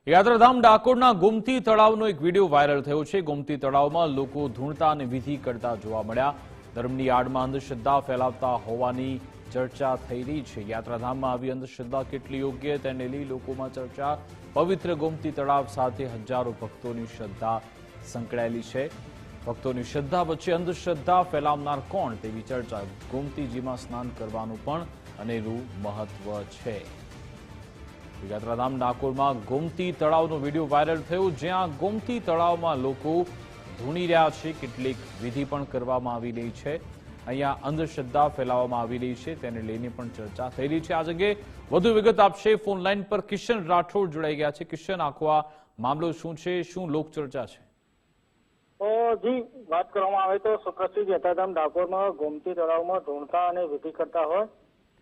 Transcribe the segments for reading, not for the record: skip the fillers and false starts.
યાત્રાધામ ડાકોરના ગોમતી તળાવનો એક video viral થયો છે। ગોમતી તળાવમાં લોકો ધૂણતા અને વિધિ કરતા જોવા મળ્યા। ધર્મની આડમાં અંધશ્રદ્ધા ફેલાવતા હોવાની ચર્ચા થઈ રહી છે। યાત્રાધામમાં આવી અંધશ્રદ્ધા કેટલી યોગ્ય તેને લઈ લોકોમાં ચર્ચા। પવિત્ર ગોમતી તળાવ સાથે હજારો ભક્તોની શ્રદ્ધા સંકળાયેલી છે। ભક્તોની શ્રદ્ધા વચ્ચે અંધશ્રદ્ધા ફેલાવનાર કોણ તેવી ચર્ચા। ગોમતીજીમાં સ્નાન કરવાનું પણ અનેરું મહત્વ છે। યાત્રાધામ ડાકોરમાં ગોમતી તળાવનો વિડીયો વાયરલ થયો, જ્યાં ગોમતી તળાવમાં લોકો ધૂણી રહ્યા છે। કેટલીક વિધિ પણ કરવામાં આવી રહી છે। અહીંયા અંધશ્રદ્ધા ફેલાવવામાં આવી રહી છે, તેને લઈને પણ ચર્ચા થઈ રહી છે। આ જગ્યાએ વધુ વિગત આપશે ફોન લાઈન પર કિશન રાઠોડ જોડાઈ ગયા છે। કિશન, આખો આ મામલો શું છે, શું લોકચર્ચા છે? જી, વાત કરવામાં આવે તો સુપ્રસિદ્ધ યાત્રાધામ ડાકોરમાં ગોમતી તળાવમાં ધૂણતા અને વિધિ કરતા હોય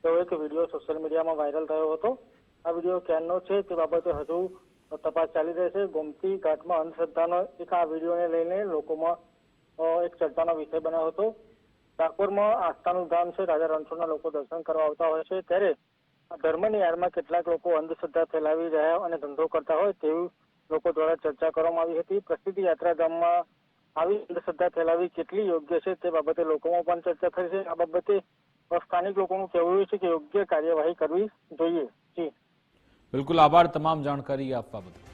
તો એક વિડીયો સોશિયલ મીડિયામાં વાયરલ થયો હતો। આ વિડીયો ક્યારનો છે તે બાબતે હજુ તપાસ ચાલી રહી છે। ગોમતી ઘાટમાં અંધશ્રદ્ધાનો એક આ વિડીયોને લઈને લોકોમાં એક ચર્ચાનો વિષય બન્યો હતો। ડાકોરમાં આસ્થાનું ધામ છે, રાજા રણછોડના લોકો દર્શન કરવા આવતા હોય છે, ત્યારે ધર્મની આડમાં કેટલાક લોકો અંધશ્રદ્ધા ફેલાવી રહ્યા અને ધંધો કરતા હોય તેવી લોકો દ્વારા ચર્ચા કરવામાં આવી હતી। પ્રસિદ્ધ યાત્રાધામમાં આવી અંધશ્રદ્ધા ફેલાવી કેટલી યોગ્ય છે તે બાબતે લોકોમાં પણ ચર્ચા થઈ છે। આ બાબતે સ્થાનિક લોકોનું કહેવું છે કે યોગ્ય કાર્યવાહી કરવી જોઈએ। જી બિલકુલ, આભાર તમામ જાણકારી આપવા બદલ।